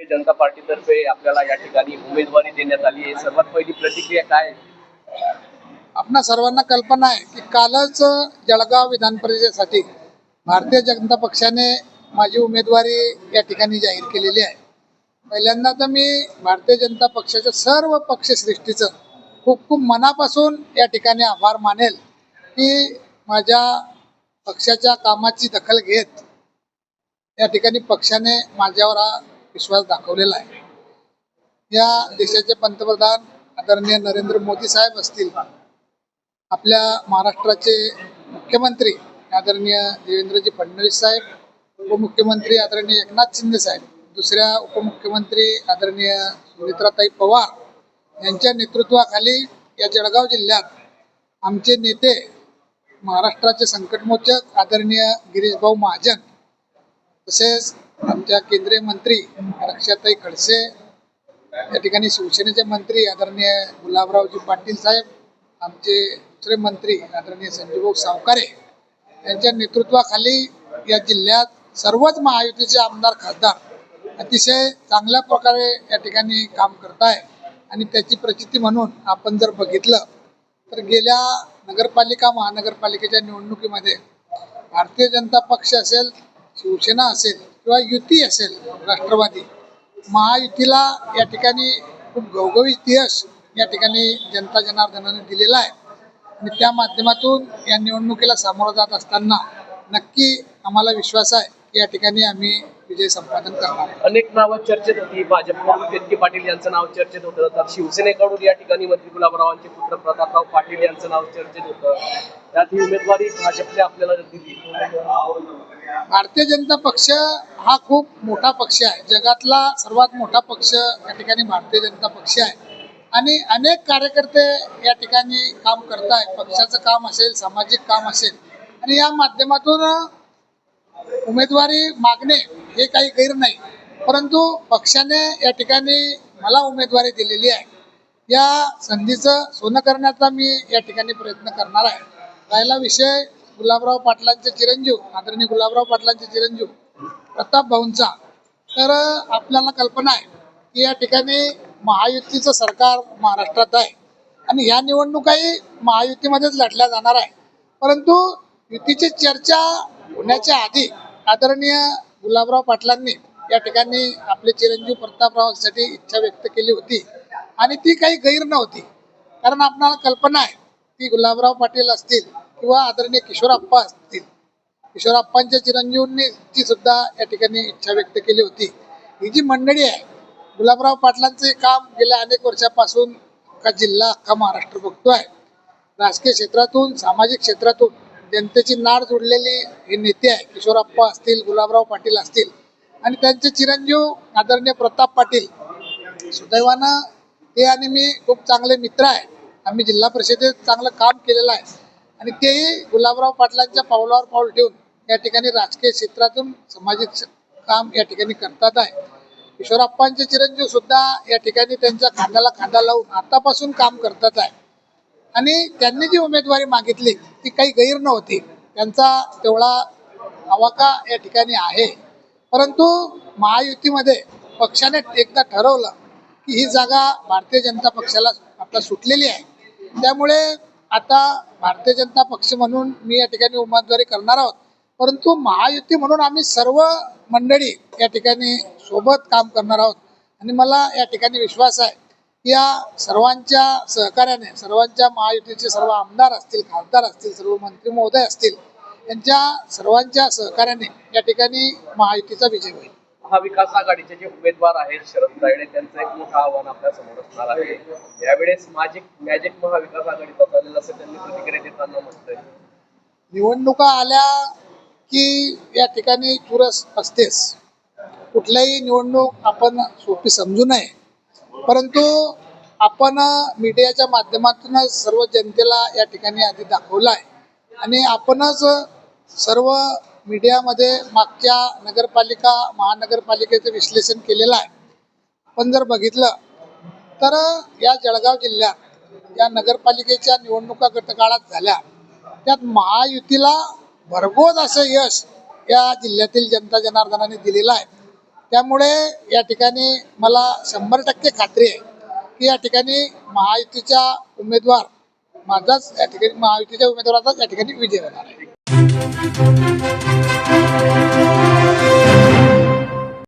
जनता पार्टीतर्फे आपल्याला या ठिकाणी उमेदवारी देण्यात आली आहे. सर्वात पहिली प्रतिक्रिया काय? आपणा सर्वांना कल्पना आहे की कालच जळगाव विधान परिषदेसाठी भारतीय जनता पक्षाने माझी उमेदवारी या ठिकाणी जाहीर केलेली आहे. पहिल्यांदा तर मी भारतीय जनता पक्षाच्या सर्व पक्षश्रेष्ठीचं खूप खूप मनापासून या ठिकाणी आभार मानेल की माझ्या पक्षाच्या कामाची दखल घेत या ठिकाणी पक्षाने माझ्यावर हा विश्वास दाखवलेला आहे. या देशाचे पंतप्रधान आदरणीय नरेंद्र मोदी साहेब असतील, आपल्या महाराष्ट्राचे मुख्यमंत्री आदरणीय देवेंद्रजी फडणवीस साहेब, उपमुख्यमंत्री आदरणीय एकनाथ शिंदे साहेब, दुसऱ्या उपमुख्यमंत्री आदरणीय सुमित्राताई पवार यांच्या नेतृत्वाखाली या जळगाव जिल्ह्यात आमचे नेते महाराष्ट्राचे संकटमोचक आदरणीय गिरीशभाऊ महाजन, तसेच आमच्या केंद्रीय मंत्री रक्षाताई खडसे, या ठिकाणी शिवसेनेचे मंत्री आदरणीय गुलाबरावजी पाटील साहेब, आमचे दुसरे मंत्री आदरणीय संजूभाऊ सावकारे यांच्या नेतृत्वाखाली या जिल्ह्यात सर्वच महायुतीचे आमदार खासदार अतिशय चांगल्या प्रकारे या ठिकाणी काम करत आहे. आणि त्याची प्रचिती म्हणून आपण जर बघितलं तर गेल्या नगरपालिका महानगरपालिकेच्या निवडणुकीमध्ये भारतीय जनता पक्ष असेल, शिवसेना असेल किंवा युती असेल, राष्ट्रवादी महायुतीला या ठिकाणी खूप घवघवीत यश या ठिकाणी जनता जनार्दनाने दिलेला आहे. आणि त्या माध्यमातून या निवडणुकीला सामोरं जात असताना नक्की आम्हाला विश्वास आहे की या ठिकाणी आम्ही विजय संपादन करणार. अनेक नावं चर्चेत होती. भाजपकडून केतकी पाटील यांचं नाव चर्चेत होतं, तर शिवसेनेकडून या ठिकाणी मंत्री गुलाबरावांचे पुत्र प्रतापराव पाटील यांचं नाव चर्चेत होतं. त्यात ही उमेदवारी भाजपने आपल्याला दिली. भारतीय जनता पक्ष हा खूप मोठा पक्ष आहे, जगातला सर्वात मोठा पक्ष या ठिकाणी भारतीय जनता पक्ष आहे. आणि अनेक कार्यकर्ते या ठिकाणी काम करत आहेत. पक्षाचं काम असेल, सामाजिक काम असेल, आणि या माध्यमातून उमेदवारी मागणे हे काही गैर नाही, परंतु पक्षाने या ठिकाणी मला उमेदवारी दिलेली आहे. या संधीचं सोनं करण्याचा मी या ठिकाणी प्रयत्न करणार आहे. राहिला विषय गुलाबराव पाटलांचे चिरंजीव आदरणीय गुलाबराव पाटलांचे चिरंजीव प्रताप भाऊंचा, तर आपल्याला कल्पना आहे की या ठिकाणी महायुतीचं सरकार महाराष्ट्रात आहे आणि ह्या निवडणुकाही महायुतीमध्येच लढल्या जाणार आहे. परंतु युतीची चर्चा होण्याच्या आधी आदरणीय गुलाबराव पाटलांनी या ठिकाणी आपले चिरंजीव प्रतापरावांसाठी इच्छा व्यक्त केली होती आणि ती काही गैर नव्हती. कारण आपल्याला कल्पना आहे की गुलाबराव पाटील असतील किंवा आदरणीय किशोरप्पा असतील, किशोरप्पांच्या चिरंजीवांनी ती सुद्धा या ठिकाणी इच्छा व्यक्त केली होती. ही जी मंडळी आहे, गुलाबराव पाटलांचे काम गेल्या अनेक वर्षापासून अख्खा जिल्हा, अख्खा महाराष्ट्र बघतोय. राजकीय क्षेत्रातून, सामाजिक क्षेत्रातून जनतेची नाळ जोडलेली हे नेते आहे. किशोरप्पा असतील, गुलाबराव पाटील असतील आणि त्यांचे चिरंजीव आदरणीय प्रताप पाटील, सुदैवानं ते आणि मी खूप चांगले मित्र आहे. आम्ही जिल्हा परिषदेत चांगलं काम केलेलं आहे आणि तेही गुलाबराव पाटलांच्या पावलावर पाऊल ठेवून या ठिकाणी राजकीय क्षेत्रातून सामाजिक काम या ठिकाणी करतात आहे. किशोरप्पांचे चिरंजीव सुद्धा या ठिकाणी त्यांच्या खांद्याला खांदा लावून आतापासून काम करतात आहे. आणि त्यांनी जी उमेदवारी मागितली ती काही गैर नव्हती. त्यांचा तेवढा आवाका या ठिकाणी आहे. परंतु महायुतीमध्ये पक्षाने एकदा ठरवलं की ही जागा भारतीय जनता पक्षाला आता सुटलेली आहे. त्यामुळे आता भारतीय जनता पक्ष म्हणून मी या ठिकाणी उमेदवारी करणार आहोत. परंतु महायुती म्हणून आम्ही सर्व मंडळी या ठिकाणी सोबत काम करणार आहोत. आणि मला या ठिकाणी विश्वास आहे की या सर्वांच्या सहकार्याने, सर्वांच्या महायुतीचे सर्व आमदार असतील, खासदार असतील, सर्व मंत्री महोदय असतील, यांच्या सर्वांच्या सहकार्याने या ठिकाणी महायुतीचा विजय होईल. महाविकास आघाडीचे जे उमेदवार आहेत शरद तायडे, त्यांचं एक मोठं आव्हान आपल्या समोर असणार आहे. यावेळेस मॅजिक महाविकास आघाडीचा चालेल असं त्यांनी प्रतिक्रिया देताना म्हटलंय. निवडणुका आल्या की या ठिकाणी चुरस असतेच. कुठल्याही निवडणूक आपण सोपी समजू नये, परंतु आपण मीडियाच्या माध्यमातून सर्व जनतेला या ठिकाणी आधी दाखवलं आहे आणि आपणच सर्व मीडियामध्ये मागच्या नगरपालिका महानगरपालिकेचं विश्लेषण केलेलं आहे. आपण जर बघितलं तर या जळगाव जिल्ह्यात या नगरपालिकेच्या निवडणुका गतकाळात झाल्या, त्यात महायुतीला भरघोस असं यश या जिल्ह्यातील जनता जनार्दनाने दिलेला आहे. त्यामुळे या ठिकाणी मला 100% खात्री आहे की या ठिकाणी महायुतीचा उमेदवार माझाच या ठिकाणी महायुतीच्या उमेदवाराचाच या ठिकाणी विजय होणार आहे.